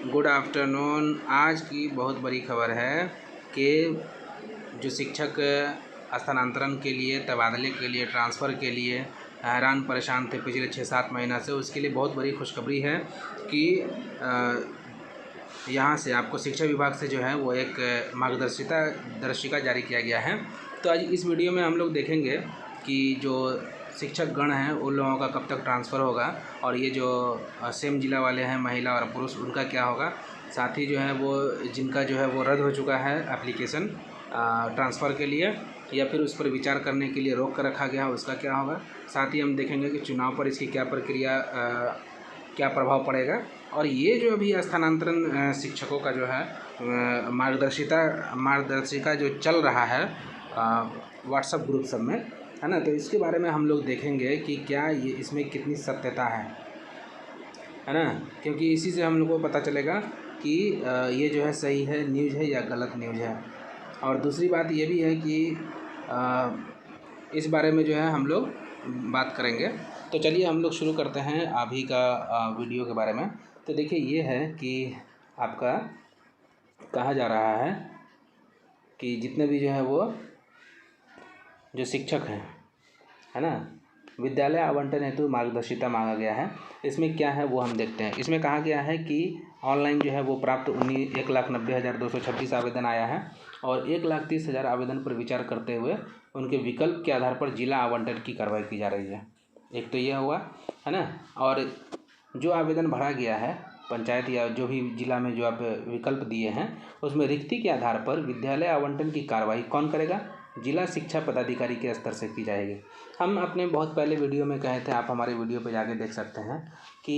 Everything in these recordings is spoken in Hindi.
Good afternoon. आज की बहुत बड़ी खबर है कि जो शिक्षक स्थानांतरण के लिए, तबादले के लिए, ट्रांसफ़र के लिए हैरान परेशान थे पिछले 6-7 महीना से, उसके लिए बहुत बड़ी खुशखबरी है कि यहाँ से आपको शिक्षा विभाग से जो है वो एक मार्गदर्शिका जारी किया गया है। तो आज इस वीडियो में हम लोग देखेंगे कि जो शिक्षक गण हैं उन लोगों का कब तक ट्रांसफ़र होगा और ये जो सेम जिला वाले हैं महिला और पुरुष उनका क्या होगा। साथ ही जो है वो जिनका जो है वो रद्द हो चुका है एप्लीकेशन ट्रांसफ़र के लिए या फिर उस पर विचार करने के लिए रोक कर रखा गया है, उसका क्या होगा। साथ ही हम देखेंगे कि चुनाव पर इसकी क्या प्रक्रिया, क्या प्रभाव पड़ेगा। और ये जो अभी स्थानांतरण शिक्षकों का जो है मार्गदर्शिका जो चल रहा है व्हाट्सएप ग्रुप सब में, है ना, तो इसके बारे में हम लोग देखेंगे कि क्या ये इसमें कितनी सत्यता है ना, क्योंकि इसी से हम लोग को पता चलेगा कि ये जो है सही है न्यूज़ है या गलत न्यूज़ है। और दूसरी बात ये भी है कि इस बारे में जो है हम लोग बात करेंगे। तो चलिए हम लोग शुरू करते हैं अभी का वीडियो के बारे में। तो देखिए ये है कि आपका कहा जा रहा है कि जितने भी जो है वो जो शिक्षक हैं, है ना, विद्यालय आवंटन हेतु मार्गदर्शिता मांगा गया है। इसमें क्या है वो हम देखते हैं। इसमें कहा गया है कि ऑनलाइन जो है वो प्राप्त 1,90,226 आवेदन आया है और 1,30,000 आवेदन पर विचार करते हुए उनके विकल्प के आधार पर जिला आवंटन की कार्रवाई की जा रही है। एक तो यह हुआ, है ना। और जो आवेदन भरा गया है पंचायत या जो भी जिला में जो आप विकल्प दिए हैं उसमें रिक्ति के आधार पर विद्यालय आवंटन की कार्रवाई कौन करेगा? जिला शिक्षा पदाधिकारी के स्तर से की जाएगी। हम अपने बहुत पहले वीडियो में कहे थे, आप हमारे वीडियो पे जाके देख सकते हैं कि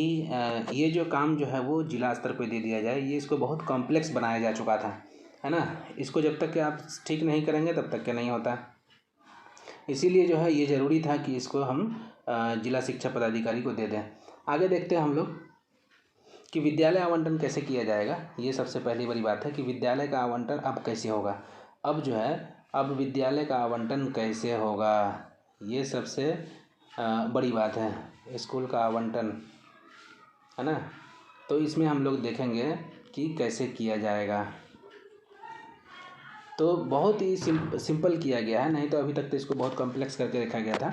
ये जो काम जो है वो जिला स्तर पे दे दिया जाए। ये इसको बहुत कॉम्प्लेक्स बनाया जा चुका था, है ना। इसको जब तक कि आप ठीक नहीं करेंगे तब तक के नहीं होता। इसीलिए जो है ये ज़रूरी था कि इसको हम जिला शिक्षा पदाधिकारी को दे दें। आगे देखते हैं हम लोग कि विद्यालय आवंटन कैसे किया जाएगा। ये सबसे पहली बड़ी बात है कि विद्यालय का आवंटन अब कैसे होगा। अब जो है अब विद्यालय का आवंटन कैसे होगा, ये सबसे बड़ी बात है। स्कूल का आवंटन, है ना, तो इसमें हम लोग देखेंगे कि कैसे किया जाएगा। तो बहुत ही सिंपल किया गया है, नहीं तो अभी तक तो इसको बहुत कॉम्प्लेक्स करके रखा गया था।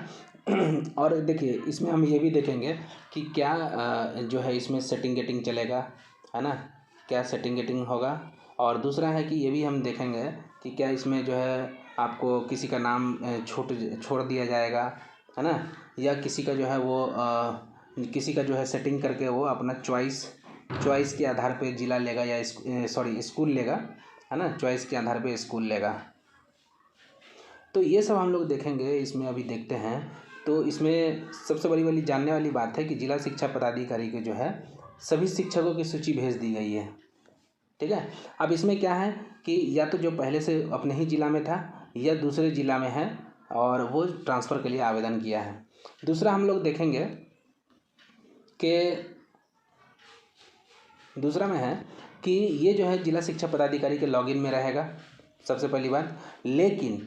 और देखिए इसमें हम ये भी देखेंगे कि क्या जो है इसमें सेटिंग गेटिंग चलेगा, है ना, क्या सेटिंग गेटिंग होगा। और दूसरा है कि ये भी हम देखेंगे कि क्या इसमें जो है आपको किसी का नाम छोड़ दिया जाएगा, है ना, या किसी का जो है वो किसी का जो है सेटिंग करके वो अपना चॉइस के आधार पे जिला लेगा या स्कूल लेगा, है ना, चॉइस के आधार पे स्कूल लेगा। तो ये सब हम लोग देखेंगे इसमें। अभी देखते हैं तो इसमें सबसे बड़ी जानने वाली बात है कि जिला शिक्षा पदाधिकारी के जो है सभी शिक्षकों की सूची भेज दी गई है, ठीक है। अब इसमें क्या है कि या तो जो पहले से अपने ही ज़िला में था या दूसरे ज़िला में है और वो ट्रांसफ़र के लिए आवेदन किया है। दूसरा हम लोग देखेंगे कि दूसरा में है कि ये जो है जिला शिक्षा पदाधिकारी के लॉगिन में रहेगा, सबसे पहली बात। लेकिन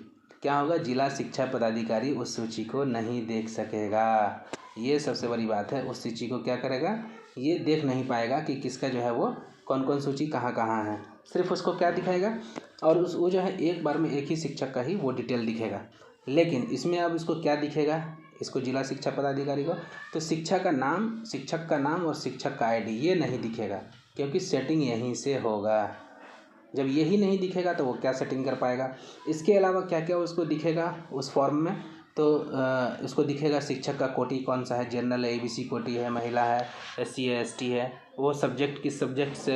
क्या होगा, जिला शिक्षा पदाधिकारी उस सूची को नहीं देख सकेगा। ये सबसे बड़ी बात है। उस सूची को क्या करेगा, ये देख नहीं पाएगा कि किसका जो है वो कौन कौन सूची कहाँ कहाँ है। सिर्फ उसको क्या दिखाएगा, और वो जो है एक बार में एक ही शिक्षक का ही वो डिटेल दिखेगा। लेकिन इसमें अब इसको क्या दिखेगा, इसको जिला शिक्षा पदाधिकारी को तो शिक्षक का नाम और शिक्षक का आईडी ये नहीं दिखेगा, क्योंकि सेटिंग यहीं से होगा। जब यही नहीं दिखेगा तो वो क्या सेटिंग कर पाएगा। इसके अलावा क्या क्या उसको दिखेगा उस फॉर्म में, तो उसको दिखेगा शिक्षक का कोटि कौन सा है, जनरल है, ABC कोटि है, महिला है, SC है, ST है, वो सब्जेक्ट किस सब्जेक्ट से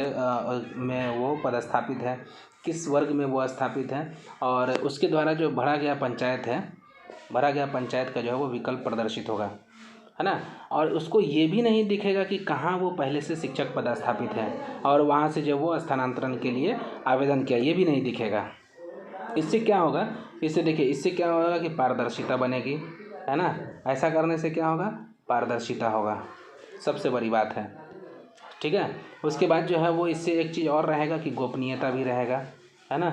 में वो पदस्थापित है, किस वर्ग में वो स्थापित है। और उसके द्वारा जो भरा गया पंचायत का जो है वो विकल्प प्रदर्शित होगा, है ना। और उसको ये भी नहीं दिखेगा कि कहाँ वो पहले से शिक्षक पदस्थापित है और वहाँ से जब वो स्थानांतरण के लिए आवेदन किया, ये भी नहीं दिखेगा। इससे क्या होगा, इससे क्या होगा कि पारदर्शिता बनेगी, है ना। ऐसा करने से क्या होगा, पारदर्शिता होगा, सबसे बड़ी बात है, ठीक है। उसके बाद जो है वो इससे एक चीज़ और रहेगा कि गोपनीयता भी रहेगा, है ना,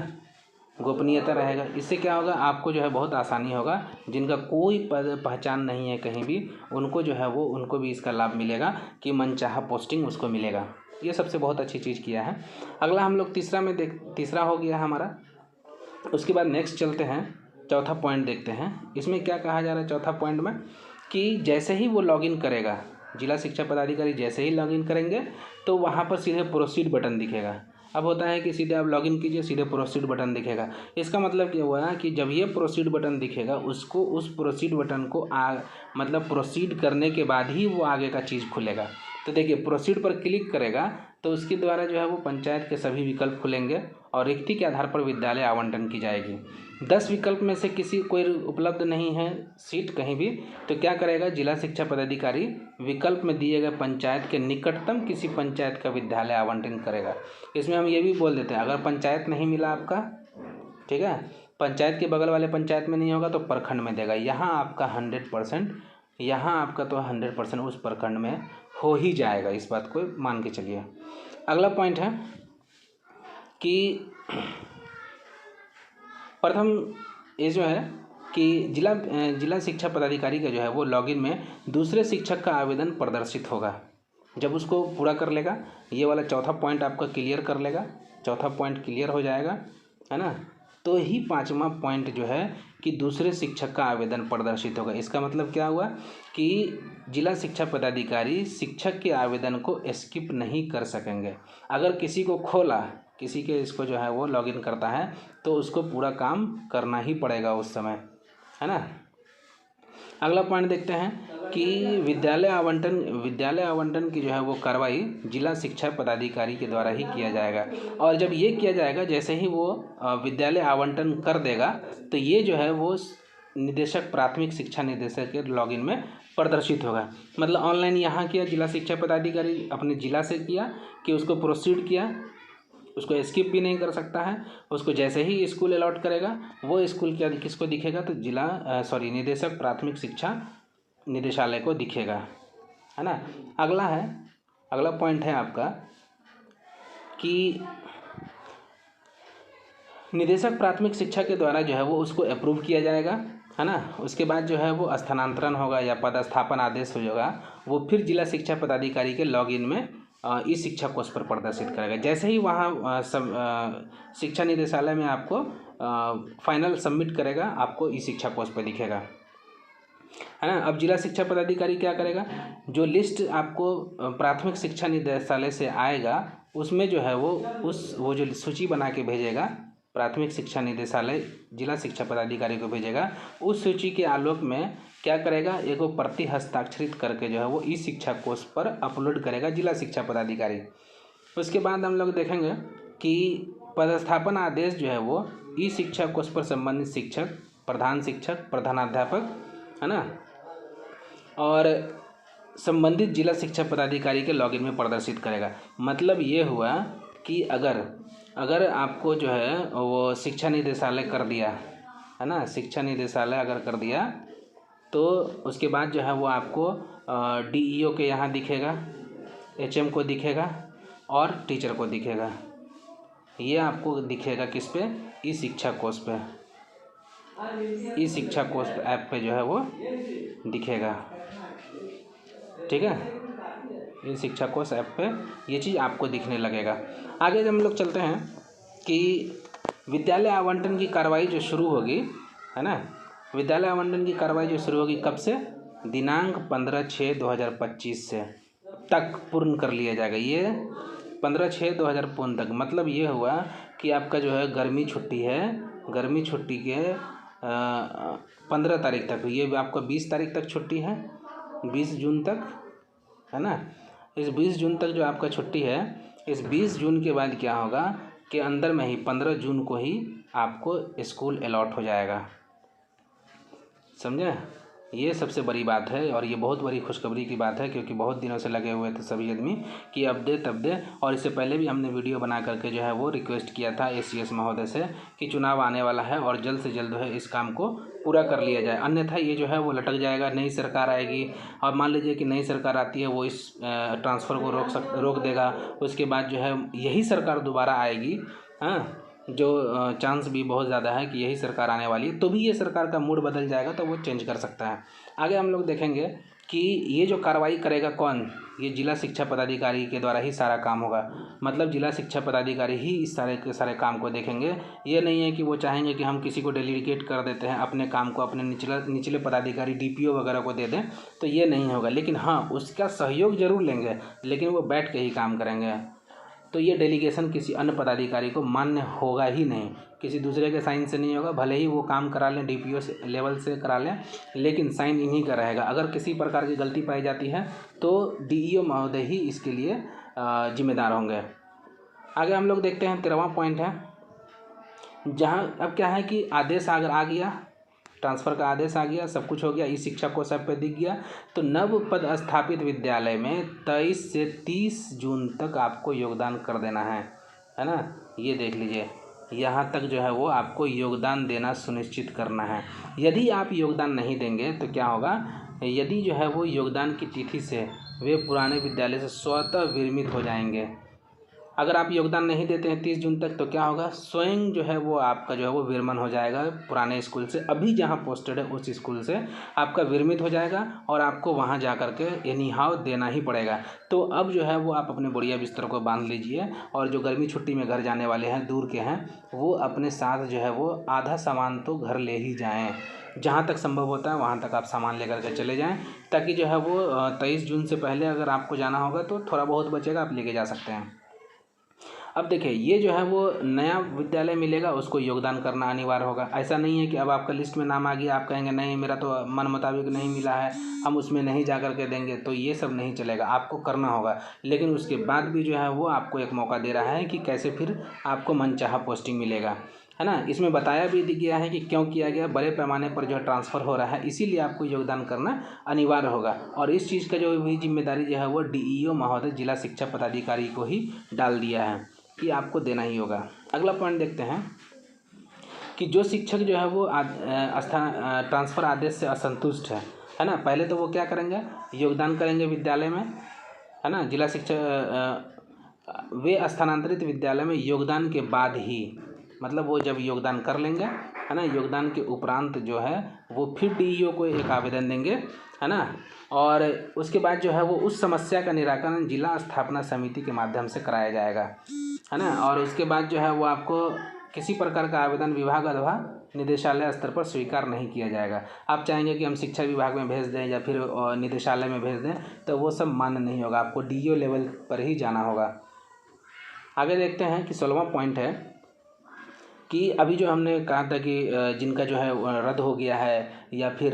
गोपनीयता रहेगा। इससे क्या होगा, आपको जो है बहुत आसानी होगा। जिनका कोई पहचान नहीं है कहीं भी, उनको जो है वो उनको भी इसका लाभ मिलेगा कि मनचाहा पोस्टिंग उसको मिलेगा। ये सबसे बहुत अच्छी चीज़ किया है। अगला हम लोग तीसरा हो गया हमारा। उसके बाद नेक्स्ट चलते हैं, चौथा पॉइंट देखते हैं। इसमें क्या कहा जा रहा है चौथा पॉइंट में, कि जैसे ही वो लॉगिन करेगा, जिला शिक्षा पदाधिकारी जैसे ही लॉगिन करेंगे तो वहाँ पर सीधे प्रोसीड बटन दिखेगा। अब होता है कि सीधे आप लॉगिन कीजिए, सीधे प्रोसीड बटन दिखेगा। इसका मतलब क्या हुआ है कि जब ये प्रोसीड बटन दिखेगा, उसको उस प्रोसीड बटन को मतलब प्रोसीड करने के बाद ही वो आगे का चीज़ खुलेगा। तो देखिए, प्रोसीड पर क्लिक करेगा तो उसके द्वारा जो है वो पंचायत के सभी विकल्प खुलेंगे और रिक्ति के आधार पर विद्यालय आवंटन की जाएगी। 10 विकल्प में से कोई उपलब्ध नहीं है सीट कहीं भी, तो क्या करेगा जिला शिक्षा पदाधिकारी, विकल्प में दिए गए पंचायत के निकटतम किसी पंचायत का विद्यालय आवंटन करेगा। इसमें हम ये भी बोल देते हैं, अगर पंचायत नहीं मिला आपका, ठीक है, पंचायत के बगल वाले पंचायत में नहीं होगा तो प्रखंड में देगा। यहाँ आपका 100%, यहाँ आपका तो 100% उस प्रखंड में हो ही जाएगा, इस बात को मान के चलिए। अगला पॉइंट है कि प्रथम ये जो है कि जिला शिक्षा पदाधिकारी का जो है वो लॉगिन में दूसरे शिक्षक का आवेदन प्रदर्शित होगा। जब उसको पूरा कर लेगा, ये वाला चौथा पॉइंट आपका क्लियर कर लेगा, चौथा पॉइंट क्लियर हो जाएगा, है ना, तो ही पांचवा पॉइंट जो है कि दूसरे शिक्षक का आवेदन प्रदर्शित होगा। इसका मतलब क्या हुआ कि जिला शिक्षा पदाधिकारी शिक्षक के आवेदन को स्किप नहीं कर सकेंगे। अगर किसी को खोला, किसी के इसको जो है वो लॉगिन करता है तो उसको पूरा काम करना ही पड़ेगा उस समय, है ना। अगला पॉइंट देखते हैं कि विद्यालय आवंटन की जो है वो कार्रवाई जिला शिक्षा पदाधिकारी के द्वारा ही किया जाएगा। और जब ये किया जाएगा, जैसे ही वो विद्यालय आवंटन कर देगा तो ये जो है वो निदेशक, प्राथमिक शिक्षा निदेशक के लॉगिन में प्रदर्शित होगा। मतलब ऑनलाइन यहाँ किया जिला शिक्षा पदाधिकारी, अपने जिला से किया कि उसको प्रोसीड किया, उसको स्किप भी नहीं कर सकता है। उसको जैसे ही स्कूल अलॉट करेगा, वो स्कूल क्या किसको दिखेगा, तो निदेशक प्राथमिक शिक्षा निदेशालय को दिखेगा, है ना। अगला पॉइंट है आपका कि निदेशक प्राथमिक शिक्षा के द्वारा जो है वो उसको अप्रूव किया जाएगा, है ना। उसके बाद जो है वो स्थानांतरण होगा या पदस्थापन आदेश होगा, वो फिर जिला शिक्षा पदाधिकारी के लॉगिन में ई शिक्षा कोष पर प्रदर्शित करेगा। जैसे ही वहाँ शिक्षा निदेशालय में आपको फाइनल सबमिट करेगा, आपको ई शिक्षा कोष पर दिखेगा, है ना। अब जिला शिक्षा पदाधिकारी क्या करेगा, जो लिस्ट आपको प्राथमिक शिक्षा निदेशालय से आएगा उसमें जो है वो जो सूची बना के भेजेगा, प्राथमिक शिक्षा निदेशालय जिला शिक्षा पदाधिकारी को भेजेगा, उस सूची के आलोक में क्या करेगा, एगो प्रति हस्ताक्षरित करके जो है वो ई शिक्षा कोष पर अपलोड करेगा जिला शिक्षा पदाधिकारी। उसके बाद हम लोग देखेंगे कि पदस्थापन आदेश जो है वो ई शिक्षा कोष पर संबंधित शिक्षक, प्रधान शिक्षक, प्रधानाध्यापक, है ना, और संबंधित जिला शिक्षा पदाधिकारी के लॉगिन में प्रदर्शित करेगा। मतलब ये हुआ कि अगर आपको जो है वो शिक्षा निदेशालय कर दिया, है ना, शिक्षा निदेशालय अगर कर दिया तो उसके बाद जो है वो आपको DEO के यहाँ दिखेगा, HM को दिखेगा और टीचर को दिखेगा। ये आपको दिखेगा किस पे, ई शिक्षा कोष पे, ई शिक्षा कोष ऐप पे जो है वो दिखेगा, ठीक है। ई शिक्षा कोष ऐप पे ये चीज़ आपको दिखने लगेगा। आगे हम लोग चलते हैं कि विद्यालय आवंटन की कार्रवाई जो शुरू होगी, है ना, विद्यालय आवंटन की कार्रवाई जो शुरू होगी कब से, दिनांक 15/6/2025 से तक पूर्ण कर लिया जाएगा। ये 15/6/2025 तक, मतलब ये हुआ कि आपका जो है गर्मी छुट्टी है, गर्मी छुट्टी के 15 तारीख तक, ये आपका 20 तारीख तक छुट्टी है, 20 जून तक, है ना। इस 20 जून तक जो आपका छुट्टी है, इस 20 जून के बाद क्या होगा कि अंदर में ही 15 जून को ही आपको स्कूल अलॉट हो जाएगा, समझे। ये सबसे बड़ी बात है और ये बहुत बड़ी खुशखबरी की बात है, क्योंकि बहुत दिनों से लगे हुए थे सभी आदमी कि अब दे तब दे। और इससे पहले भी हमने वीडियो बना करके जो है वो रिक्वेस्ट किया था ACS महोदय से कि चुनाव आने वाला है और जल्द से जल्द जो है इस काम को पूरा कर लिया जाए, अन्यथा ये जो है वो लटक जाएगा। नई सरकार आएगी और मान लीजिए कि नई सरकार आती है, वो इस ट्रांसफ़र को रोक देगा। उसके बाद जो है यही सरकार दोबारा आएगी, हाँ, जो चांस भी बहुत ज़्यादा है कि यही सरकार आने वाली है, तो भी ये सरकार का मूड बदल जाएगा, तो वो चेंज कर सकता है। आगे हम लोग देखेंगे कि ये जो कार्रवाई करेगा कौन, ये जिला शिक्षा पदाधिकारी के द्वारा ही सारा काम होगा। मतलब जिला शिक्षा पदाधिकारी ही इस सारे के सारे काम को देखेंगे। ये नहीं है कि वो चाहेंगे कि हम किसी को डेलीगेट कर देते हैं अपने काम को, अपने निचले पदाधिकारी DPO वगैरह को दे दें, तो ये नहीं होगा। लेकिन हाँ, उसका सहयोग जरूर लेंगे, लेकिन वो बैठ के ही काम करेंगे। तो ये डेलीगेशन किसी अन्य पदाधिकारी को मान्य होगा ही नहीं, किसी दूसरे के साइन से नहीं होगा। भले ही वो काम करा लें DPO लेवल से करा लें, लेकिन साइन इन्हीं का रहेगा। अगर किसी प्रकार की गलती पाई जाती है तो DEO महोदय ही इसके लिए जिम्मेदार होंगे। आगे हम लोग देखते हैं 13वां पॉइंट है, जहाँ अब क्या है कि आदेश अगर आ गया, ट्रांसफ़र का आदेश आ गया, सब कुछ हो गया, इस शिक्षक को सब पे दिख गया, तो नव पद स्थापित विद्यालय में 23 से 30 जून तक आपको योगदान कर देना है ना। ये देख लीजिए, यहाँ तक जो है वो आपको योगदान देना सुनिश्चित करना है। यदि आप योगदान नहीं देंगे तो क्या होगा, यदि जो है वो योगदान की तिथि से वे पुराने विद्यालय से स्वतः विरमित हो जाएंगे। अगर आप योगदान नहीं देते हैं 30 जून तक, तो क्या होगा, स्वयं जो है वो आपका जो है वो विरमन हो जाएगा पुराने स्कूल से। अभी जहाँ पोस्टेड है उस स्कूल से आपका विरमित हो जाएगा और आपको वहाँ जा कर के एनी हाउ देना ही पड़ेगा। तो अब जो है वो आप अपने बोरिया बिस्तर को बांध लीजिए, और जो गर्मी छुट्टी में घर जाने वाले हैं, दूर के हैं, वो अपने साथ जो है वो आधा सामान तो घर ले ही जाएँ। जहाँ तक संभव होता है वहाँ तक आप सामान लेकर के चले जाएँ, ताकि जो है वो 23 जून से पहले अगर आपको जाना होगा तो थोड़ा बहुत बचेगा, आप लेके जा सकते हैं। अब देखिए, ये जो है वो नया विद्यालय मिलेगा, उसको योगदान करना अनिवार्य होगा। ऐसा नहीं है कि अब आपका लिस्ट में नाम आ गया, आप कहेंगे नहीं मेरा तो मन मुताबिक नहीं मिला है, हम उसमें नहीं जा कर के देंगे, तो ये सब नहीं चलेगा, आपको करना होगा। लेकिन उसके बाद भी जो है वो आपको एक मौका दे रहा है कि कैसे फिर आपको मनचाहा पोस्टिंग मिलेगा, है ना। इसमें बताया भी गया है कि क्यों किया गया, बड़े पैमाने पर जो है ट्रांसफ़र हो रहा है, इसीलिए आपको योगदान करना अनिवार्य होगा। और इस चीज़ का जो भी जिम्मेदारी जो है वो DEO महोदय जिला शिक्षा पदाधिकारी को ही डाल दिया है कि आपको देना ही होगा। अगला पॉइंट देखते हैं कि जो शिक्षक जो है वो ट्रांसफ़र आदेश से असंतुष्ट है ना, पहले तो वो क्या करेंगे, योगदान करेंगे विद्यालय में, है ना। जिला शिक्षा वे स्थानांतरित विद्यालय में योगदान के बाद ही, मतलब वो जब योगदान कर लेंगे, है ना, योगदान के उपरांत जो है वो फिर DEO को एक आवेदन देंगे, है ना। और उसके बाद जो है वो उस समस्या का निराकरण जिला स्थापना समिति के माध्यम से कराया जाएगा, है ना। और उसके बाद जो है वो आपको किसी प्रकार का आवेदन विभाग अथवा निदेशालय स्तर पर स्वीकार नहीं किया जाएगा। आप चाहेंगे कि हम शिक्षा विभाग में भेज दें या फिर निदेशालय में भेज दें, तो वो सब मान्य नहीं होगा, आपको DEO लेवल पर ही जाना होगा। आगे देखते हैं कि 16वां पॉइंट है कि अभी जो हमने कहा था कि जिनका जो है रद्द हो गया है या फिर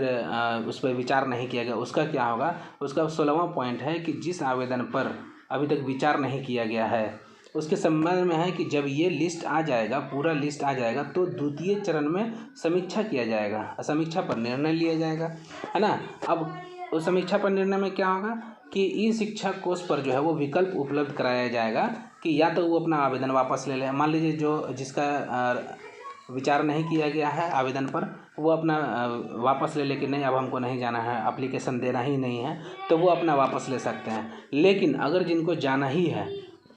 उस पर विचार नहीं किया गया, उसका क्या होगा। उसका 16वां पॉइंट है कि जिस आवेदन पर अभी तक विचार नहीं किया गया है, उसके संबंध में है कि जब ये लिस्ट आ जाएगा, पूरा लिस्ट आ जाएगा, तो द्वितीय चरण में समीक्षा किया जाएगा, समीक्षा पर निर्णय लिया जाएगा, है ना। अब उस समीक्षा पर निर्णय में क्या होगा कि ई शिक्षा कोष पर जो है वो विकल्प उपलब्ध कराया जाएगा कि या तो वो अपना आवेदन वापस ले ले। मान लीजिए जो जिसका विचार नहीं किया गया है आवेदन पर, वो अपना वापस ले कि नहीं अब हमको नहीं जाना है, एप्लीकेशन देना ही नहीं है, तो वो अपना वापस ले सकते हैं। लेकिन अगर जिनको जाना ही है,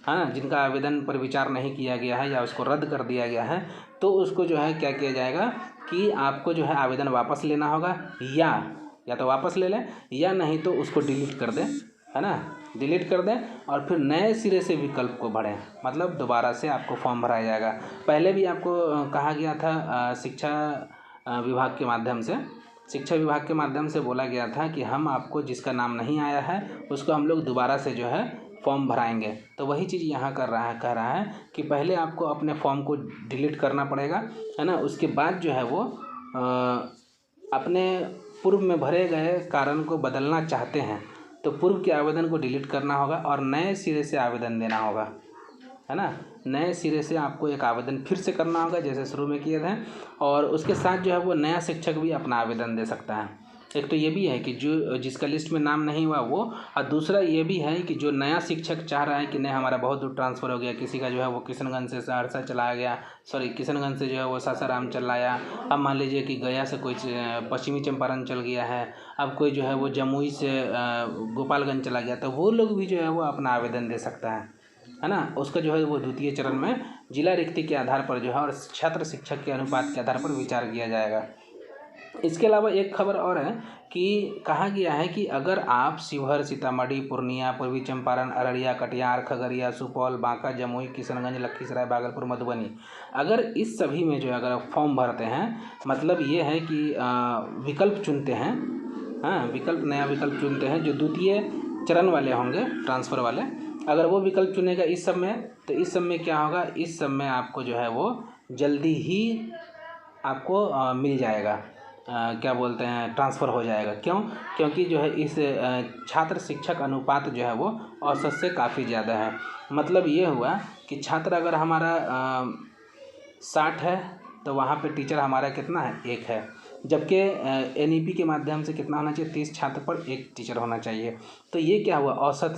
हाँ, जिनका आवेदन पर विचार नहीं किया गया है या उसको रद्द कर दिया गया है, तो उसको जो है क्या किया जाएगा कि आपको जो है आवेदन वापस लेना होगा, या तो वापस ले लें या नहीं तो उसको डिलीट कर दें, है ना, डिलीट कर दें और फिर नए सिरे से विकल्प को भरें। मतलब दोबारा से आपको फॉर्म भराया जाएगा। पहले भी आपको कहा गया था शिक्षा विभाग के माध्यम से बोला गया था कि हम आपको जिसका नाम नहीं आया है उसको हम लोग दोबारा से जो है फॉर्म भराएंगे। तो वही चीज़ यहाँ कह रहा है कि पहले आपको अपने फॉर्म को डिलीट करना पड़ेगा, है ना। उसके बाद जो है वो अपने पूर्व में भरे गए कारण को बदलना चाहते हैं तो पूर्व के आवेदन को डिलीट करना होगा और नए सिरे से आवेदन देना होगा, है ना। नए सिरे से आपको एक आवेदन फिर से करना होगा जैसे शुरू में किए थे, और उसके साथ जो है वो नया शिक्षक भी अपना आवेदन दे सकता है। एक तो ये भी है कि जो जिसका लिस्ट में नाम नहीं हुआ वो, और दूसरा ये भी है कि जो नया शिक्षक चाह रहा है कि नहीं हमारा बहुत दूर ट्रांसफ़र हो गया, किसी का जो है वो किशनगंज से सहरसा चला गया, किशनगंज से जो है वो सासाराम चला आया, अब मान लीजिए कि गया से कोई पश्चिमी चंपारण चल गया है, अब कोई जो है वो जमुई से गोपालगंज चला गया, तो वो लोग भी जो है वो अपना आवेदन दे सकता है ना। उसका जो है वो द्वितीय चरण में जिला रिक्ति के आधार पर जो है और छात्र शिक्षक के अनुपात के आधार पर विचार किया जाएगा। इसके अलावा एक खबर और है कि कहा गया है कि अगर आप शिवहर, सीतामढ़ी, पूर्णिया, पूर्वी चंपारण, अररिया, कटिहार, खगड़िया, सुपौल, बांका, जमुई, किशनगंज, लखीसराय, भागलपुर, मधुबनी, अगर इस सभी में जो है अगर आप फॉर्म भरते हैं, मतलब ये है कि विकल्प चुनते हैं, हाँ नया विकल्प चुनते हैं जो द्वितीय चरण वाले होंगे, ट्रांसफ़र वाले, अगर वो विकल्प चुनेगा इस सब में, तो इस सब में क्या होगा, इस सब में आपको जो है वो जल्दी ही आपको मिल जाएगा, क्या बोलते हैं, ट्रांसफ़र हो जाएगा। क्यों? क्योंकि जो है इस छात्र शिक्षक अनुपात जो है वो औसत से काफ़ी ज़्यादा है। मतलब ये हुआ कि छात्र अगर हमारा 60 है तो वहाँ पे टीचर हमारा कितना है, 1 है, जबकि NEP के माध्यम से कितना होना चाहिए, 30 छात्र पर 1 टीचर होना चाहिए। तो ये क्या हुआ, औसत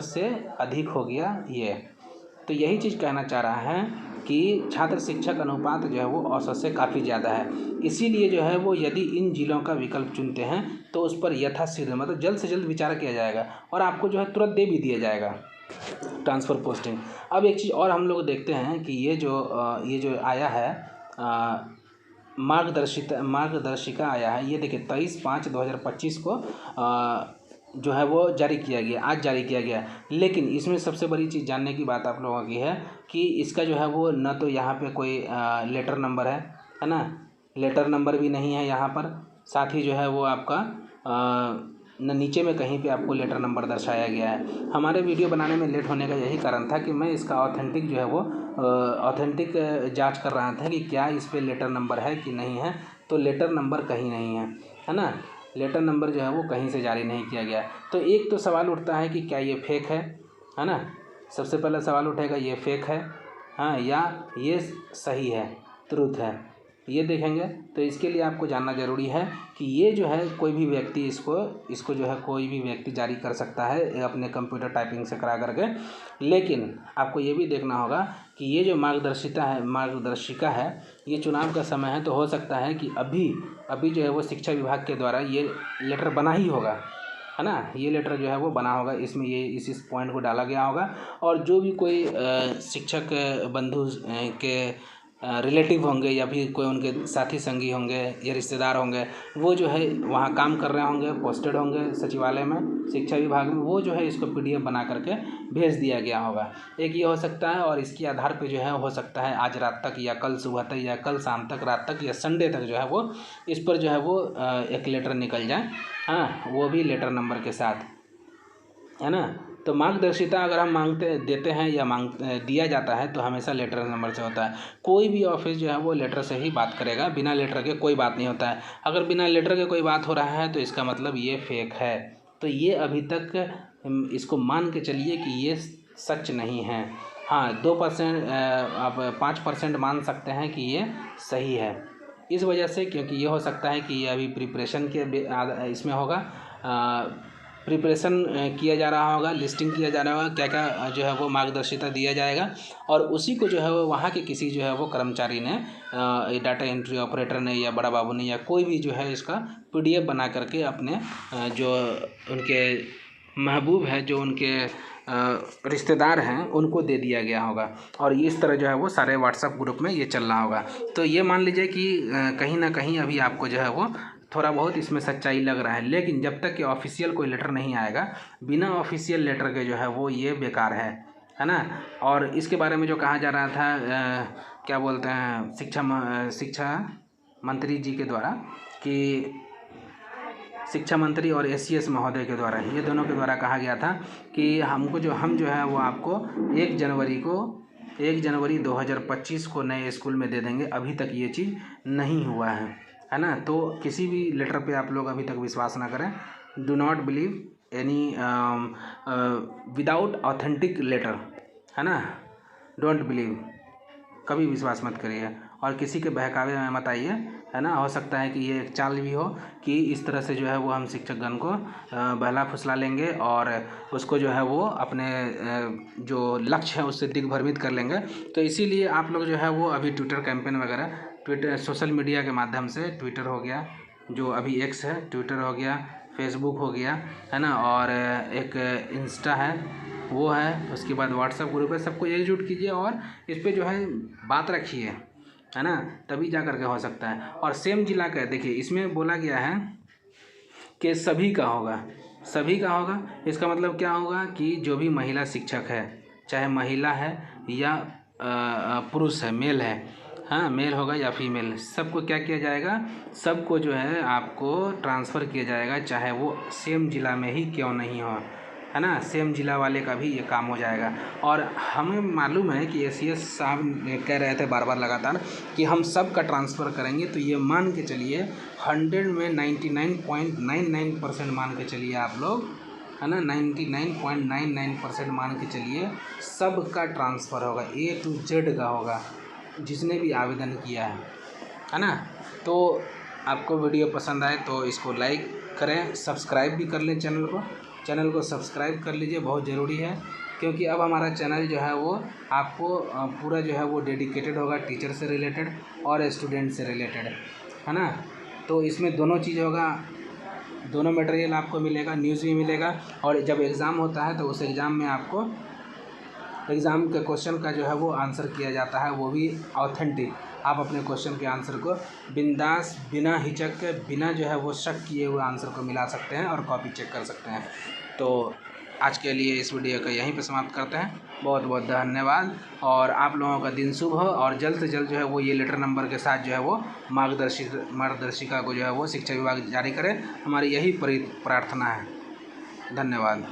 से अधिक हो गया ये। तो यही चीज़ कहना चाह रहा है कि छात्र शिक्षक अनुपात जो है वो औसत से काफ़ी ज़्यादा है। इसीलिए जो है वो यदि इन जिलों का विकल्प चुनते हैं तो उस पर यथाशीघ्र मतलब जल्द से जल्द विचार किया जाएगा और आपको जो है तुरंत दे भी दिया जाएगा ट्रांसफ़र पोस्टिंग। अब एक चीज़ और हम लोग देखते हैं कि ये जो आया है मार्गदर्शिका आया है, ये देखिए 23/5/2025 को जो है वो जारी किया गया, आज जारी किया गया। लेकिन इसमें सबसे बड़ी चीज़ जानने की बात आप लोगों की है कि इसका जो है वो न तो यहाँ पे कोई लेटर नंबर है ना, लेटर नंबर भी नहीं है यहाँ पर, साथ ही जो है वो आपका न नीचे में कहीं पे आपको लेटर नंबर दर्शाया गया है। हमारे वीडियो बनाने में लेट होने का यही कारण था कि मैं इसका ऑथेंटिक जो है वो ऑथेंटिक जांच कर रहा था कि क्या इस पे लेटर नंबर है कि नहीं है। तो लेटर नंबर कहीं नहीं है ना, लेटर नंबर जो है वो कहीं से जारी नहीं किया गया। तो एक तो सवाल उठता है कि क्या ये फेक है ना, सबसे पहला सवाल उठेगा ये फेक है, हाँ, या ये सही है, ट्रुथ है, ये देखेंगे। तो इसके लिए आपको जानना ज़रूरी है कि ये जो है कोई भी व्यक्ति इसको जो है कोई भी व्यक्ति जारी कर सकता है अपने कंप्यूटर टाइपिंग से करा करके। लेकिन आपको ये भी देखना होगा कि ये जो मार्गदर्शिका है ये चुनाव का समय है, तो हो सकता है कि अभी जो है वो शिक्षा विभाग के द्वारा ये लेटर बना ही होगा, है ना, ये लेटर जो है वो बना होगा, इसमें ये इस पॉइंट को डाला गया होगा। और जो भी कोई शिक्षक बंधु के रिलेटिव होंगे या फिर कोई उनके साथी संगी होंगे या रिश्तेदार होंगे, वो जो है वहाँ काम कर रहे होंगे, पोस्टेड होंगे सचिवालय में, शिक्षा विभाग में, वो जो है इसको PDF बना करके भेज दिया गया होगा। एक ये हो सकता है, और इसके आधार पे जो है हो सकता है आज रात तक या कल सुबह तक या कल शाम तक, रात तक या संडे तक जो है वो इस पर जो है वो एक लेटर निकल जाए, हाँ, वो भी लेटर नंबर के साथ, है ना। तो मार्गदर्शिता अगर हम देते हैं या दिया जाता है तो हमेशा लेटर नंबर से होता है। कोई भी ऑफिस जो है वो लेटर से ही बात करेगा, बिना लेटर के कोई बात नहीं होता है। अगर बिना लेटर के कोई बात हो रहा है तो इसका मतलब ये फेक है। तो ये अभी तक इसको मान के चलिए कि ये सच नहीं है। हाँ, 2% आप 5% मान सकते हैं कि ये सही है, इस वजह से क्योंकि ये हो सकता है कि ये अभी प्रिपरेशन के इसमें होगा, प्रिपरेशन किया जा रहा होगा, लिस्टिंग किया जा रहा होगा, क्या क्या जो है वो मार्गदर्शिता दिया जाएगा, और उसी को जो है वो वहाँ के किसी जो है वो कर्मचारी ने, डाटा एंट्री ऑपरेटर ने या बड़ा बाबू ने या कोई भी जो है इसका PDF बना करके अपने जो उनके महबूब है, जो उनके रिश्तेदार हैं, उनको दे दिया गया होगा। और इस तरह जो है वो सारे WhatsApp ग्रुप में ये चल रहा होगा। तो ये मान लीजिए कि कहीं ना कहीं अभी आपको जो है वो थोड़ा बहुत इसमें सच्चाई लग रहा है, लेकिन जब तक कि ऑफिशियल कोई लेटर नहीं आएगा, बिना ऑफिशियल लेटर के जो है वो ये बेकार है ना। और इसके बारे में जो कहा जा रहा था, क्या बोलते हैं, शिक्षा मंत्री जी के द्वारा, कि शिक्षा मंत्री और SCS महोदय के द्वारा, ये दोनों के द्वारा कहा गया था कि हम जो है वो आपको 1 जनवरी 2025 को नए स्कूल में दे देंगे। अभी तक ये चीज़ नहीं हुआ है ना। तो किसी भी लेटर पे आप लोग अभी तक विश्वास ना करें। Do not believe any without authentic letter, है ना, डोंट बिलीव, कभी विश्वास मत करिए और किसी के बहकावे में मत आइए, है ना। हो सकता है कि ये एक चाल भी हो कि इस तरह से जो है वो हम शिक्षकगण को बहला फुसला लेंगे और उसको जो है वो अपने जो लक्ष्य है उससे दिग्भ्रमित कर लेंगे। तो इसीलिए आप लोग जो है वो अभी ट्विटर कैंपेन वगैरह, ट्विटर सोशल मीडिया के माध्यम से, ट्विटर हो गया जो अभी X है, ट्विटर हो गया, फेसबुक हो गया, है ना, और एक इंस्टा है वो है, उसके बाद WhatsApp ग्रुप है, सबको एकजुट कीजिए और इस पे जो है बात रखिए है ना, तभी जा कर के हो सकता है। और सेम जिला का देखिए इसमें बोला गया है कि सभी का होगा, सभी का होगा। इसका मतलब क्या होगा कि जो भी महिला शिक्षक है, चाहे महिला है या पुरुष है, मेल है, हाँ मेल होगा या फीमेल, सबको क्या किया जाएगा, सबको जो है आपको ट्रांसफ़र किया जाएगा, चाहे वो सेम ज़िला में ही क्यों नहीं हो, है ना, सेम ज़िला वाले का भी ये काम हो जाएगा। और हमें मालूम है कि एसीएस साहब कह रहे थे बार बार लगातार कि हम सब का ट्रांसफ़र करेंगे, तो ये मान के चलिए 100 में 99.99% मान के चलिए आप लोग, है ना, 99.99% मान के चलिए सब का ट्रांसफ़र होगा, A to Z का होगा, जिसने भी आवेदन किया है ना। तो आपको वीडियो पसंद आए तो इसको लाइक करें, सब्सक्राइब भी कर लें, चैनल को सब्सक्राइब कर लीजिए, बहुत ज़रूरी है, क्योंकि अब हमारा चैनल जो है वो आपको पूरा जो है वो डेडिकेटेड होगा टीचर से रिलेटेड और स्टूडेंट से रिलेटेड, है ना। तो इसमें दोनों चीज़ होगा, दोनों मटेरियल आपको मिलेगा, न्यूज़ भी मिलेगा, और जब एग्ज़ाम होता है तो उस एग्ज़ाम में आपको एग्ज़ाम के क्वेश्चन का जो है वो आंसर किया जाता है, वो भी ऑथेंटिक। आप अपने क्वेश्चन के आंसर को बिंदास, बिना हिचक के, बिना जो है वो शक किए हुए आंसर को मिला सकते हैं और कॉपी चेक कर सकते हैं। तो आज के लिए इस वीडियो को यहीं पे समाप्त करते हैं। बहुत बहुत धन्यवाद, और आप लोगों का दिन शुभ हो, और जल्द से जल्द जो है वो ये लेटर नंबर के साथ जो है वो मार्गदर्शिका को जो है वो शिक्षा विभाग जारी करे, हमारी यही प्रार्थना है। धन्यवाद।